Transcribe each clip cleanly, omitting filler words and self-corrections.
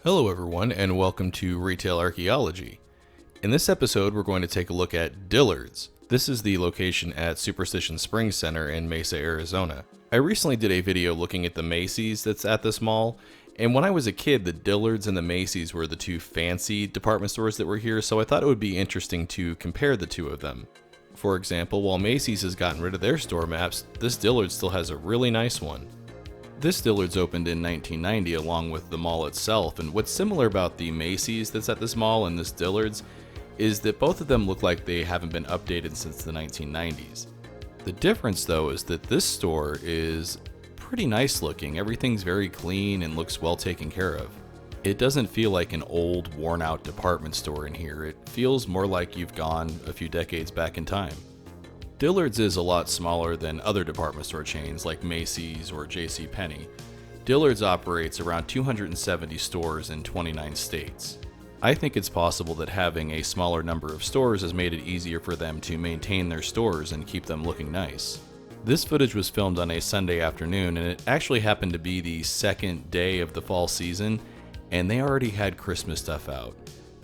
Hello everyone and welcome to Retail Archaeology. In this episode we're going to take a look at Dillard's. This is the location at Superstition Springs Center in Mesa, Arizona. I recently did a video looking at the Macy's that's at this mall, and when I was a kid the Dillard's and the Macy's were the two fancy department stores that were here, so I thought it would be interesting to compare the two of them. For example, while Macy's has gotten rid of their store maps, this Dillard's still has a really nice one. This Dillard's opened in 1990 along with the mall itself, and what's similar about the Macy's that's at this mall and this Dillard's is that both of them look like they haven't been updated since the 1990s. The difference though is that this store is pretty nice looking. Everything's very clean and looks well taken care of. It doesn't feel like an old, worn out department store in here. It feels more like you've gone a few decades back in time. Dillard's is a lot smaller than other department store chains like Macy's or JCPenney. Dillard's operates around 270 stores in 29 states. I think it's possible that having a smaller number of stores has made it easier for them to maintain their stores and keep them looking nice. This footage was filmed on a Sunday afternoon, and it actually happened to be the second day of the fall season, and they already had Christmas stuff out.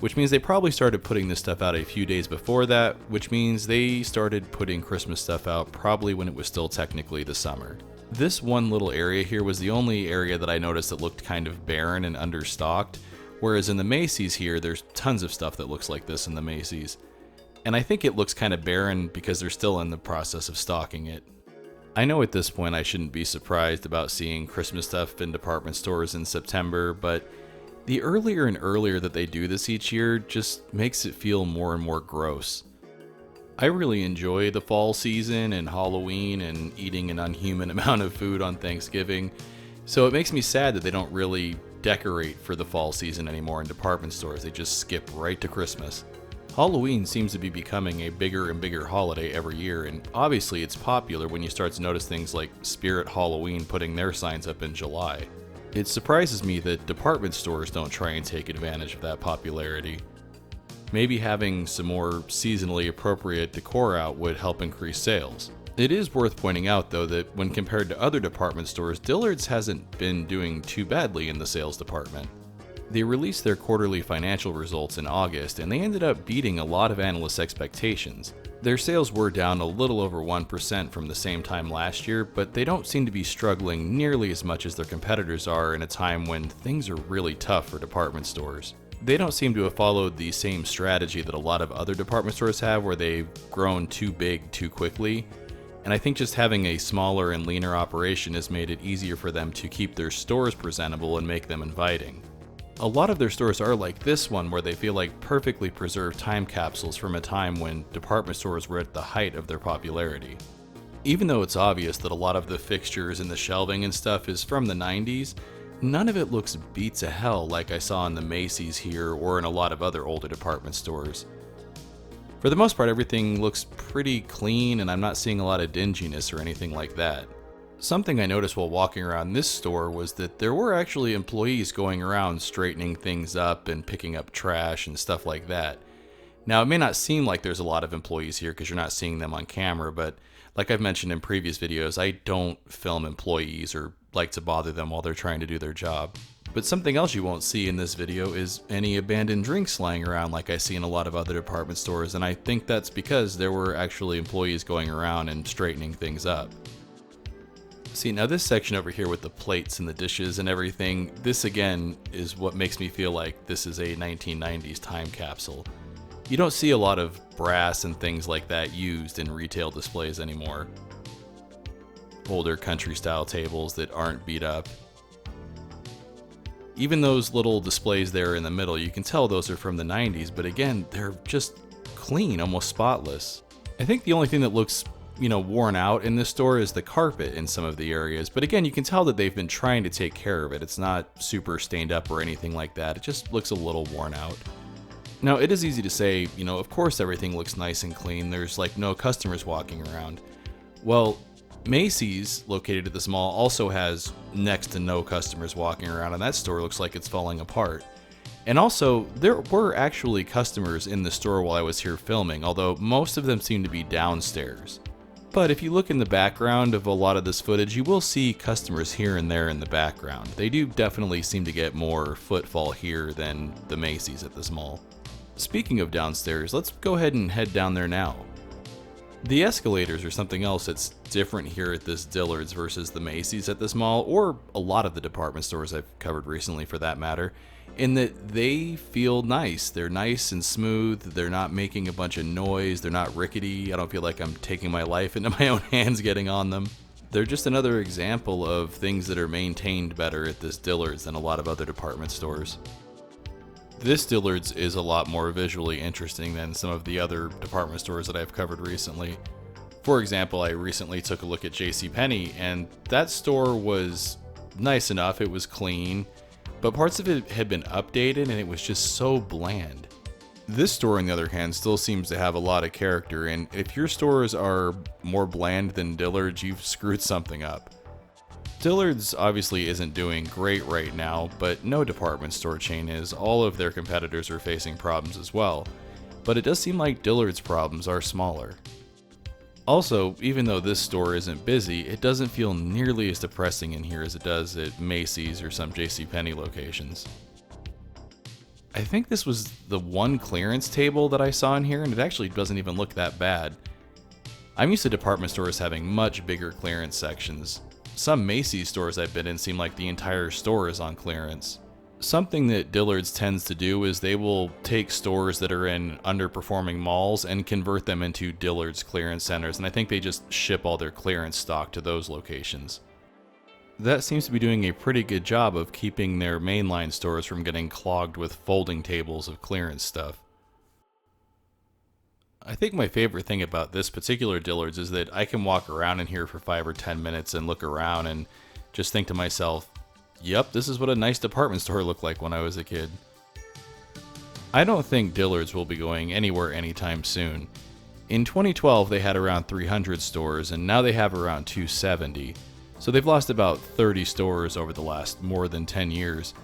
Which means they probably started putting this stuff out a few days before that, which means they started putting Christmas stuff out probably when it was still technically the summer. This one little area here was the only area that I noticed that looked kind of barren and understocked, whereas in the Macy's here, there's tons of stuff that looks like this in the Macy's. And I think it looks kind of barren because they're still in the process of stocking it. I know at this point I shouldn't be surprised about seeing Christmas stuff in department stores in September, but the earlier and earlier that they do this each year just makes it feel more and more gross. I really enjoy the fall season and Halloween and eating an unhuman amount of food on Thanksgiving, so it makes me sad that they don't really decorate for the fall season anymore in department stores. They just skip right to Christmas. Halloween seems to be becoming a bigger and bigger holiday every year, and obviously it's popular when you start to notice things like Spirit Halloween putting their signs up in July. It surprises me that department stores don't try and take advantage of that popularity. Maybe having some more seasonally appropriate decor out would help increase sales. It is worth pointing out though that when compared to other department stores, Dillard's hasn't been doing too badly in the sales department. They released their quarterly financial results in August, and they ended up beating a lot of analysts' expectations. Their sales were down a little over 1% from the same time last year, but they don't seem to be struggling nearly as much as their competitors are in a time when things are really tough for department stores. They don't seem to have followed the same strategy that a lot of other department stores have, where they've grown too big too quickly. And I think just having a smaller and leaner operation has made it easier for them to keep their stores presentable and make them inviting. A lot of their stores are like this one, where they feel like perfectly preserved time capsules from a time when department stores were at the height of their popularity. Even though it's obvious that a lot of the fixtures and the shelving and stuff is from the 90s, none of it looks beat to hell like I saw in the Macy's here or in a lot of other older department stores. For the most part, everything looks pretty clean, and I'm not seeing a lot of dinginess or anything like that. Something I noticed while walking around this store was that there were actually employees going around straightening things up and picking up trash and stuff like that. Now, it may not seem like there's a lot of employees here because you're not seeing them on camera, but like I've mentioned in previous videos, I don't film employees or like to bother them while they're trying to do their job. But something else you won't see in this video is any abandoned drinks lying around like I see in a lot of other department stores, and I think that's because there were actually employees going around and straightening things up. See, now this section over here with the plates and the dishes and everything, this again is what makes me feel like this is a 1990s time capsule. You don't see a lot of brass and things like that used in retail displays anymore. Older country style tables that aren't beat up. Even those little displays there in the middle, you can tell those are from the 90s, but again, they're just clean, almost spotless. I think the only thing that looks worn out in this store is the carpet in some of the areas, but again, you can tell that they've been trying to take care of it. It's not super stained up or anything like that. It just looks a little worn out. Now, it is easy to say, of course everything looks nice and clean. There's like no customers walking around. Well, Macy's, located at this mall, also has next to no customers walking around, and that store looks like it's falling apart. And also, there were actually customers in the store while I was here filming, although most of them seem to be downstairs. But if you look in the background of a lot of this footage, you will see customers here and there in the background. They do definitely seem to get more footfall here than the Macy's at this mall. Speaking of downstairs, let's go ahead and head down there now. The escalators are something else that's different here at this Dillard's versus the Macy's at this mall, or a lot of the department stores I've covered recently for that matter, in that they feel nice. They're nice and smooth, they're not making a bunch of noise, they're not rickety, I don't feel like I'm taking my life into my own hands getting on them. They're just another example of things that are maintained better at this Dillard's than a lot of other department stores. This Dillard's is a lot more visually interesting than some of the other department stores that I've covered recently. For example, I recently took a look at JCPenney, and that store was nice enough, it was clean, but parts of it had been updated and it was just so bland. This store, on the other hand, still seems to have a lot of character, and if your stores are more bland than Dillard's, you've screwed something up. Dillard's obviously isn't doing great right now, but no department store chain is. All of their competitors are facing problems as well, but it does seem like Dillard's problems are smaller. Also, even though this store isn't busy, it doesn't feel nearly as depressing in here as it does at Macy's or some JCPenney locations. I think this was the one clearance table that I saw in here, and it actually doesn't even look that bad. I'm used to department stores having much bigger clearance sections. Some Macy's stores I've been in seem like the entire store is on clearance. Something that Dillard's tends to do is they will take stores that are in underperforming malls and convert them into Dillard's clearance centers, and I think they just ship all their clearance stock to those locations. That seems to be doing a pretty good job of keeping their mainline stores from getting clogged with folding tables of clearance stuff. I think my favorite thing about this particular Dillard's is that I can walk around in here for 5 or 10 minutes and look around and just think to myself, yep, this is what a nice department store looked like when I was a kid. I don't think Dillard's will be going anywhere anytime soon. In 2012 they had around 300 stores, and now they have around 270. So they've lost about 30 stores over the last more than 10 years.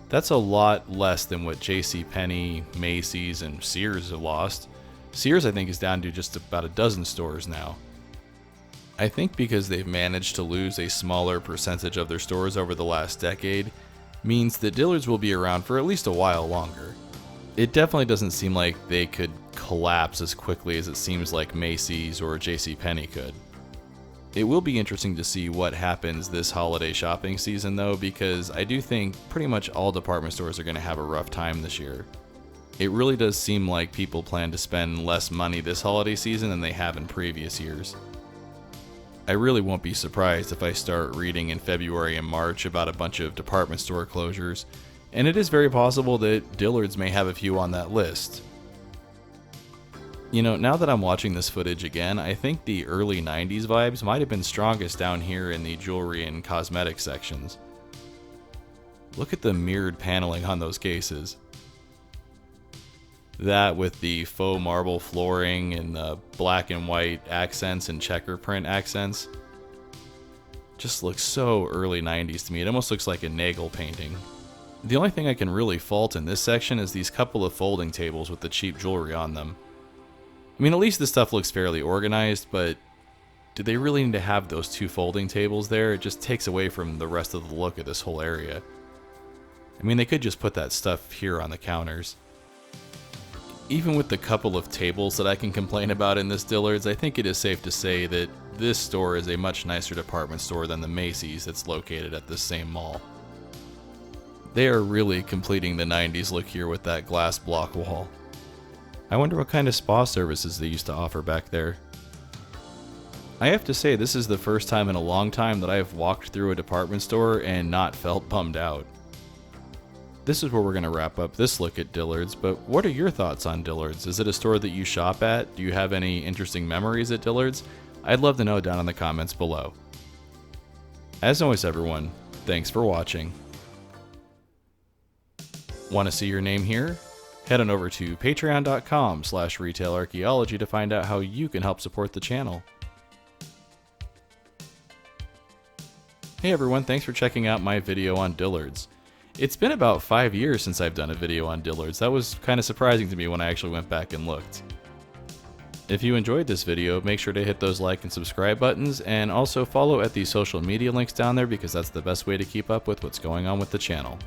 That's a lot less than what JCPenney, Macy's, and Sears have lost. Sears, I think, is down to just about a dozen stores now. I think because they've managed to lose a smaller percentage of their stores over the last decade, means that Dillard's will be around for at least a while longer. It definitely doesn't seem like they could collapse as quickly as it seems like Macy's or JCPenney could. It will be interesting to see what happens this holiday shopping season though, because I do think pretty much all department stores are going to have a rough time this year. It really does seem like people plan to spend less money this holiday season than they have in previous years. I really won't be surprised if I start reading in February and March about a bunch of department store closures, and it is very possible that Dillard's may have a few on that list. You know, now that I'm watching this footage again, I think the early 90s vibes might have been strongest down here in the jewelry and cosmetic sections. Look at the mirrored paneling on those cases. That with the faux marble flooring and the black and white accents and checker print accents just looks so early 90s to me. It almost looks like a Nagel painting. The only thing I can really fault in this section is these couple of folding tables with the cheap jewelry on them. I mean, at least this stuff looks fairly organized, but do they really need to have those two folding tables there? It just takes away from the rest of the look of this whole area. I mean, they could just put that stuff here on the counters. Even with the couple of tables that I can complain about in this Dillard's, I think it is safe to say that this store is a much nicer department store than the Macy's that's located at this same mall. They are really completing the 90s look here with that glass block wall. I wonder what kind of spa services they used to offer back there. I have to say, this is the first time in a long time that I have walked through a department store and not felt bummed out. This is where we're going to wrap up this look at Dillard's, but what are your thoughts on Dillard's? Is it a store that you shop at? Do you have any interesting memories at Dillard's? I'd love to know down in the comments below. As always everyone, thanks for watching. Want to see your name here? Head on over to patreon.com/retailarchaeology to find out how you can help support the channel. Hey everyone, thanks for checking out my video on Dillard's. It's been about 5 years since I've done a video on Dillard's. That was kind of surprising to me when I actually went back and looked. If you enjoyed this video, make sure to hit those like and subscribe buttons, and also follow at the social media links down there because that's the best way to keep up with what's going on with the channel.